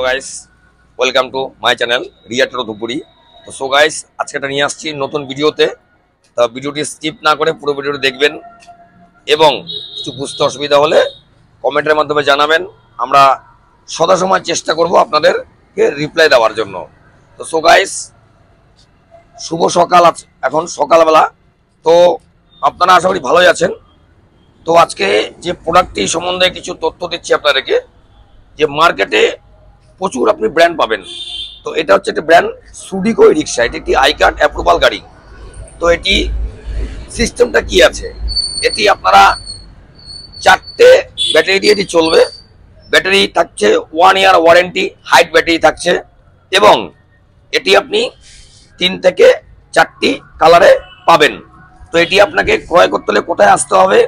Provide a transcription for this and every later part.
Hello guys, welcome to my channel Riya Toto Dhupguri. তো so guys, আজকে একটা নিয়ে আসছি নতুন ভিডিওতে। তো ভিডিওটি স্কিপ না করে পুরো ভিডিওটি দেখবেন এবং কিছু বুঝতে অসুবিধা হলে কমেন্টের মাধ্যমে জানাবেন। আমরা সদাসময় চেষ্টা করব আপনাদেরকে রিপ্লাই দেওয়ার জন্য। তো সো গাইস, শুভ সকাল, এখন সকালবেলা। তো আপনারা আশা করি ভালোই আছেন। তো আজকে যে প্রোডাক্টটি সম্বন্ধে কিছু তথ্য দিচ্ছি আপনাদেরকে, যে মার্কেটে প্রচুর আপনি ব্র্যান্ড পাবেন। তো এটা হচ্ছে একটা ব্র্যান্ড সুডিকো রিক্সা। এটি একটি আই কার্ড অ্যাপ্রুভাল গাড়ি। তো এটি সিস্টেমটা কি আছে, এটি আপনারা 4টে ব্যাটারি দিয়ে এটি চলবে। ব্যাটারি থাকছে 1 ইয়ার ওয়ারেন্টি, হাইট ব্যাটারি থাকছে এবং এটি আপনি 3 থেকে 4টি কালারে পাবেন। তো এটি আপনাকে ক্রয় করতে হলে কোথায় আসতে হবে?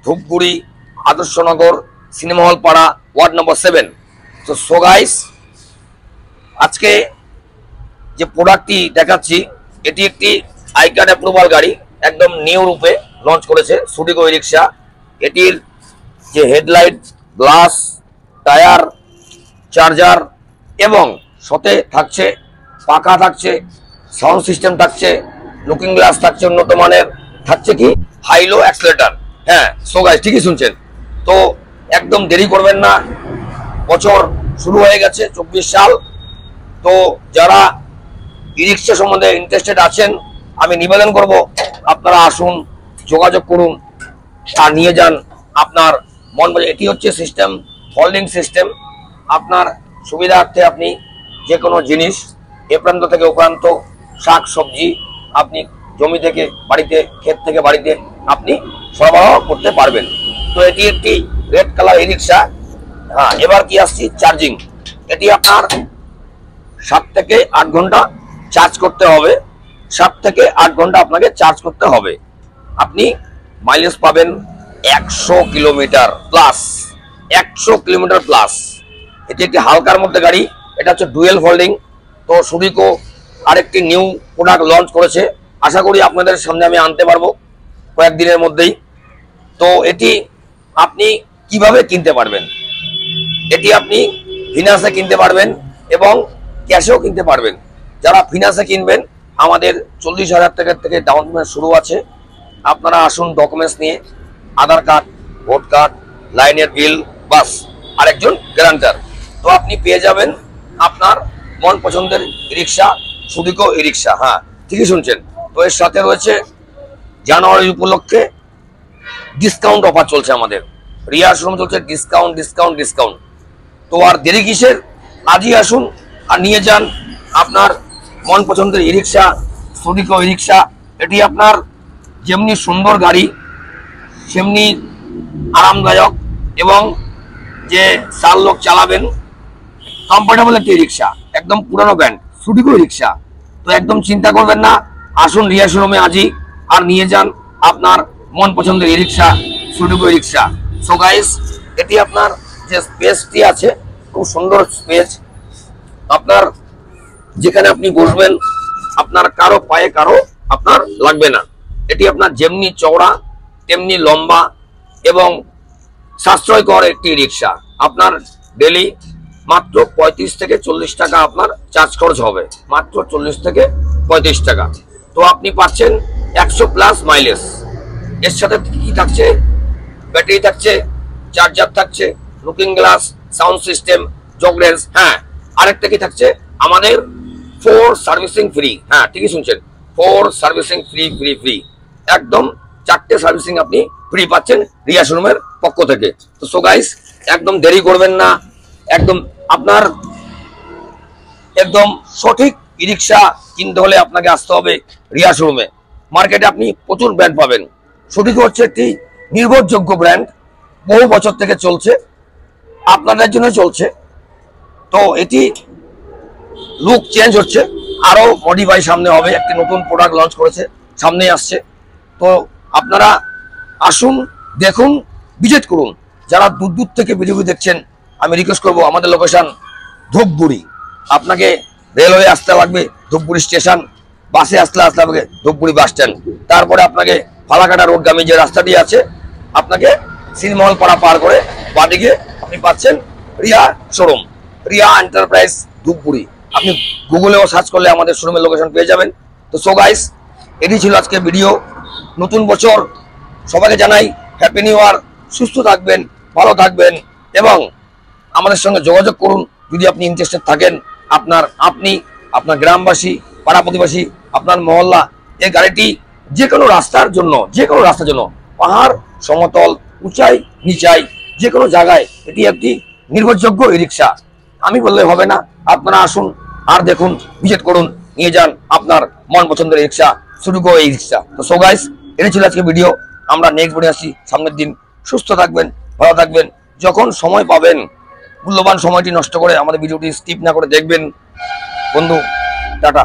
ধূপগুড়ি, আদর্শনগর, সিনেমা হল পাড়া, ওয়ার্ড নম্বর 7। তো সো গাইস, আজকে যে প্রোডাক্টটি দেখাচ্ছি এটি একটি আই কার্ড অ্যাপ্রুভাল গাড়ি, একদম নিউ রূপে লঞ্চ করেছে সুডিকো রিক্সা। এটির যে হেডলাইট, গ্লাস, টায়ার, চার্জার এবং সাথে থাকছে পাখা, থাকছে সাউন্ড সিস্টেম, থাকছে লুকিং গ্লাস, থাকছে উন্নত মানের, থাকছে কি হাইলো অ্যাক্সিলারেটর। হ্যাঁ সো গাইস, ঠিকই শুনছেন। তো একদম দেরি করবেন না, বছর শুরু হয়ে গেছে 24 সাল। তো যারা ই রিক্সা সম্বন্ধে ইন্টারেস্টেড আছেন, আমি নিবেদন করব আপনারা আসুন, যোগাযোগ করুন আর নিয়ে যান আপনার মন মতো। এটি হচ্ছে সিস্টেম ফোল্ডিং সিস্টেম। আপনার সুবিধার্থে আপনি যে কোনো জিনিস এ প্রান্ত থেকে ও প্রান্ত, শাক সবজি আপনি জমি থেকে বাড়িতে, ক্ষেত থেকে বাড়িতে আপনি সরবরাহ করতে পারবেন। তো এটি একটি রেড কালার ই রিক্সা। হ্যাঁ, এবার কি আসছি চার্জিং। এটি আপনার 7 থেকে 8 ঘন্টা চার্জ করতে হবে। 7 থেকে 8 ঘন্টা আপনাকে চার্জ করতে হবে। আপনি মাইলেজ পাবেন 100 কিলোমিটার প্লাস। 100 kilometre plus. এটি একটি হালকার মধ্যে গাড়ি। এটা হচ্ছে ডুয়েল ফোল্ডিং। তো সুডিকো আরেকটি নিউ প্রোডাক্ট লঞ্চ করেছে, আশা করি আপনাদের সামনে আমি আনতে পারবো কয়েকদিনের মধ্যেই। তো এটি আপনি কিভাবে কিনতে পারবেন? এটি আপনি ফিনান্সে কিনতে পারবেন এবং ক্যাশেও কিনতে পারবেন। যারা ফিনান্সে কিনবেন, আমাদের 40,000 টাকা থেকে ডাউন পেমেন্ট শুরু আছে। আপনারা আসুন ডকুমেন্টস নিয়ে, আধার কার্ড, ভোট কার্ড, লাইনের বিল, বাস আরেকজন গ্যারান্টার। তো আপনি পেয়ে যাবেন আপনার মন পছন্দের রিক্সা, সুডিকো ই রিক্সা। হ্যাঁ ঠিকই শুনছেন। তো এর সাথে রয়েছে জানুয়ারি উপলক্ষে ডিসকাউন্ট অফার চলছে আমাদের। রিয়া শোরুম চলছে ডিসকাউন্ট ডিসকাউন্ট ডিসকাউন্ট। তো আর দেরি কিসের? আজই আসুন আর নিয়ে যান আপনার মন পছন্দের ই রিক্সা, সুডিকো ই রিক্সা। এটি আপনার যেমনি সুন্দর গাড়ি, সেমনি আরামদায়ক এবং যে 4 লোক চালাবেন কমফোর্টেবল একটি রিক্সা। একদম পুরানো ব্র্যান্ড সুডিকো রিক্সা। তো একদম চিন্তা করবেন না, আসুন রিয়া শোরুমে আজই আর নিয়ে যান আপনার মন পছন্দের ই রিক্সা, সুডিকো রিক্সা। সো গাইস, এটি আপনার যে স্পেসটি আছে খুব সুন্দর স্পেস। আপনার যেখানে আপনি বসবেন আপনার কারো পায়ে কারো আপনার লাগবে না। এটি আপনার যেমনি চওড়া তেমনি লম্বা এবং সাশ্রয়কর একটি রিক্সা। আপনার ডেলি মাত্র 35 থেকে 40 টাকা আপনার চার্জ খরচ হবে, মাত্র 40 থেকে 35 টাকা। তো আপনি পাচ্ছেন 100 প্লাস মাইলেজ। এর সাথে কি থাকছে? ব্যাটারি থাকছে, চার্জার থাকছে, লুকিং গ্লাস, সাউন্ড সিস্টেম, জগরেন্স। হ্যাঁ, আরেকটা কি থাকছে? আমাদের 4 সার্ভিসিং ফ্রি। হ্যাঁ ঠিকই শুনছেন, 4 সার্ভিসিং ফ্রি ফ্রি ফ্রি। একদম 4টে সার্ভিসিং আপনি ফ্রি পাচ্ছেন রিয়া শোরুমের পক্ষ থেকে। তো সো গাইস, একদম দেরি করবেন না। একদম আপনার একদম সঠিক ই রিক্সা কিনতে হলে আপনাকে আসতে হবে রিয়া শোরুমে। মার্কেটে আপনি প্রচুর ব্র্যান্ড পাবেন। সুডিকো হচ্ছে একটি নির্ভরযোগ্য ব্র্যান্ড, বহু বছর থেকে চলছে, আপনাদের জন্য চলছে। তো এটি লুক চেঞ্জ হচ্ছে, আরো মডিফাই সামনে হবে। একটি নতুন প্রোডাক্ট লঞ্চ করেছে, সামনে আসছে। তো আপনারা আসুন, দেখুন, ভিজিট করুন। যারা দূর দূর থেকে ভিডিও দেখছেন, আমি রিকোয়েস্ট করবো আমাদের লোকেশন ধূপগুড়ি। আপনাকে রেলওয়ে আসতে লাগবে ধূপগুড়ি স্টেশন, বাসে আসতে হবে ধূপগুড়ি বাস স্ট্যান্ড। তারপরে আপনাকে ফালাকাটা রোডগামী যে রাস্তাটি আছে, আপনাকে সিনেমা হল পাড়া পার করে বাদিকে আপনি পাচ্ছেন রিয়া শোরুম। রিয়া এন্টারপ্রাইজ ধূপগুড়ি। আপনি গুগলেও সার্চ করলে আমাদের শোরুমের লোকেশন পেয়ে যাবেন। তো সো গাইস, এটি ছিল আজকে ভিডিও। নতুন বছর সবাইকে জানাই হ্যাপি নিউ ইয়ার। সুস্থ থাকবেন, ভালো থাকবেন এবং আমাদের সঙ্গে যোগাযোগ করুন যদি আপনি ইন্টারেস্টেড থাকেন। আপনার গ্রামবাসী, পাড়া প্রতিবেশী, আপনার মহল্লা, এই গাড়িটি যে কোনো রাস্তার জন্য পাহাড়, সমতল, উঁচাই, নিচাই, যে কোনো জায়গায় এটি একটি নির্ভরযোগ্য ই রিক্সা। আমি বললে হবে না, আপনারা আসুন আর দেখুন, ভিজিট করুন, নিয়ে যান আপনার মন পছন্দের রিক্সা, শুরু করে এই রিক্সা। তো সো গাইস, এটা ছিল আজকে ভিডিও। আমরা নেক্সট ভিডিও আসছি সামনের দিন। সুস্থ থাকবেন, ভালো থাকবেন। যখন সময় পাবেন, মূল্যবান সময়টি নষ্ট করে আমাদের ভিডিওটি স্কিপ না করে দেখবেন। বন্ধু, টাটা।